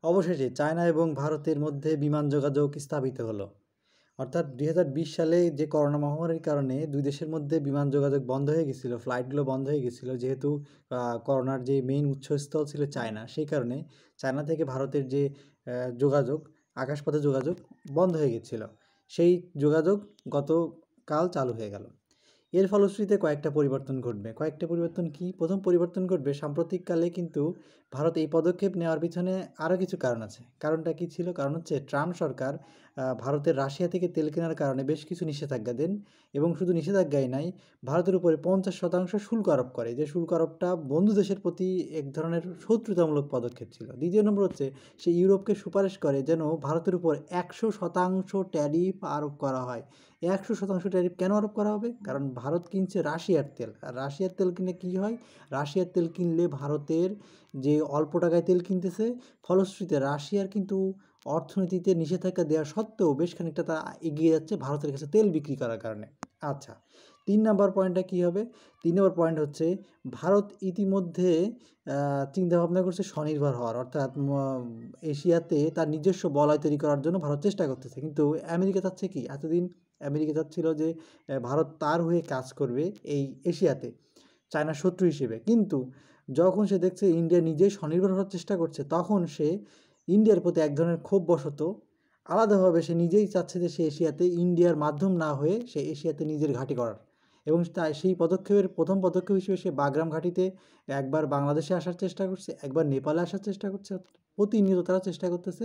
অবশেষে চায়না এবং ভারতের মধ্যে বিমান যোগাযোগ স্থাপিত হলো। অর্থাৎ 2020 সালে যে করোনা মহামারীর কারণে দুই দেশের মধ্যে বিমান যোগাযোগ বন্ধ হয়ে গেছিলো, ফ্লাইটগুলো বন্ধ হয়ে গেছিলো, যেহেতু করোনার যে মেইন উৎসস্থল ছিল চায়না, সেই কারণে চায়না থেকে ভারতের যে যোগাযোগ, আকাশপথে যোগাযোগ বন্ধ হয়ে গেছিলো। সেই যোগাযোগ গতকাল চালু হয়ে গেল। এর ফলশ্রুতিতে কয়েকটা পরিবর্তন ঘটবে। কয়েকটা পরিবর্তন কি? প্রথম পরিবর্তন ঘটবে, সাম্প্রতিককালে কিন্তু ভারত এই পদক্ষেপ নেওয়ার পিছনে আরও কিছু কারণ আছে। কারণটা কি ছিল? কারণ হচ্ছে ট্রাম্প সরকার ভারতের রাশিয়া থেকে তেল কেনার কারণে বেশ কিছু নিষেধাজ্ঞা দেন, এবং শুধু নিষেধাজ্ঞাই নাই, ভারতের উপরে 50% শুল্ক আরোপ করে। যে শুল্ক আরোপটা বন্ধু দেশের প্রতি এক ধরনের শত্রুতামূলক পদক্ষেপ ছিল। দ্বিতীয় নম্বর হচ্ছে, সে ইউরোপকে সুপারিশ করে যেন ভারতের উপর 100% ট্যারিফ আরোপ করা হয়। 100% ট্যারিফ কেন আরোপ করা হবে? কারণ ভারত কিনছে রাশিয়ার তেল, আর রাশিয়ার তেল কিনলে কী হয়? রাশিয়ার তেল কিনলে ভারতের যে অল্প টাকায় তেল কিনতেছে, ফলশ্রুতিতে রাশিয়ার কিন্তু অর্থনীতিতে নিষেধাজ্ঞা দেওয়া সত্ত্বেও বেশ খানিকটা তারা এগিয়ে যাচ্ছে ভারতের কাছে তেল বিক্রি করার কারণে। আচ্ছা, 3 নম্বর পয়েন্টটা কী হবে? 3 নম্বর পয়েন্ট হচ্ছে, ভারত ইতিমধ্যে চিন্তাভাবনা করছে স্বনির্ভর হওয়ার, অর্থাৎ এশিয়াতে তার নিজস্ব বলয় তৈরি করার জন্য ভারত চেষ্টা করতেছে। কিন্তু আমেরিকা চাচ্ছে কি? এতদিন আমেরিকা চাচ্ছিল যে ভারত তার হয়ে কাজ করবে এই এশিয়াতে, চায়নার শত্রু হিসেবে। কিন্তু যখন সে দেখছে ইন্ডিয়া নিজেই স্বনির্ভর হওয়ার চেষ্টা করছে, তখন সে ইন্ডিয়ার প্রতি এক ধরনের ক্ষোভ বশত আলাদাভাবে সে নিজেই চাচ্ছে যে সে এশিয়াতে ইন্ডিয়ার মাধ্যম না হয়ে সে এশিয়াতে নিজের ঘাঁটি করার। এবং তাই সেই পদক্ষেপের প্রথম পদক্ষেপ হিসেবে সে বাগরাম ঘাঁটিতে একবার বাংলাদেশে আসার চেষ্টা করছে, একবার নেপালে আসার চেষ্টা করছে। প্রতিনিয়ত তারা চেষ্টা করতেছে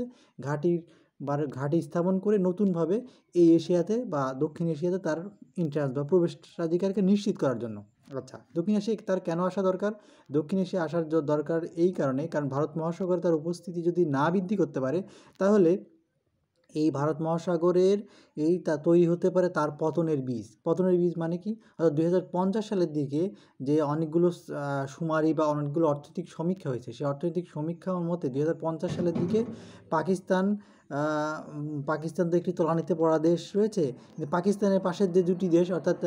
ঘাঁটি স্থাপন করে নতুনভাবে এই এশিয়াতে বা দক্ষিণ এশিয়াতে তার ইন্টারেস্ট বা প্রবেশাধিকারকে নিশ্চিত করার জন্য। আচ্ছা, দক্ষিণ এশিয়ায় তার কেন আসা দরকার? দক্ষিণ এশিয়া আসার দরকার এই কারণে, কারণ ভারত মহাসাগরে তার উপস্থিতি যদি না বৃদ্ধি করতে পারে, তাহলে এই ভারত মহাসাগরের তৈরি হতে পারে তার পতনের বীজ। পতনের বীজ মানে কি? অর্থাৎ 2050 সালের দিকে যে অনেকগুলো শুমারি বা অনেকগুলো অর্থনৈতিক সমীক্ষা হয়েছে, সেই অর্থনৈতিক সমীক্ষার মতে 2050 সালের দিকে পাকিস্তান তো একটি তলানিতে পড়া দেশ রয়েছে, কিন্তু পাকিস্তানের পাশের যে দুটি দেশ, অর্থাৎ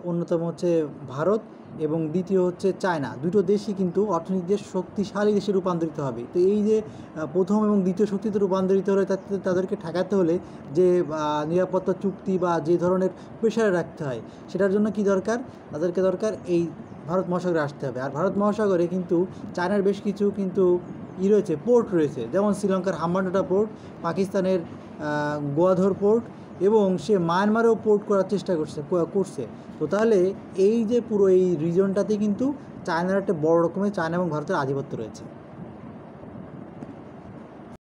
অন্যতম হচ্ছে ভারত এবং দ্বিতীয় হচ্ছে চায়না, দুটো দেশই কিন্তু অর্থনৈতিক দেশ, শক্তিশালী দেশে রূপান্তরিত হবে। তো এই যে প্রথম এবং দ্বিতীয় শক্তিতে রূপান্তরিত হলে তাদেরকে ঠেকাতে হলে যে নিরাপত্তা চুক্তি বা যে ধরনের প্রেশারে রাখতে হয়, সেটার জন্য কি দরকার? তাদেরকে দরকার এই ভারত মহাসাগরে আসতে হবে। আর ভারত মহাসাগরে কিন্তু চায়নার বেশ কিছু কিন্তু রয়েছে, পোর্ট রয়েছে, যেমন শ্রীলঙ্কার হাম্বানটোটা পোর্ট, পাকিস্তানের গোয়াধর পোর্ট, এবং সে মায়ানমারেও পোর্ট করার চেষ্টা করছে। তো তাহলে এই যে পুরো এই রিজনটাতে কিন্তু চায়নার একটা বড় রকমের, চায়না এবং ভারতের আধিপত্য রয়েছে।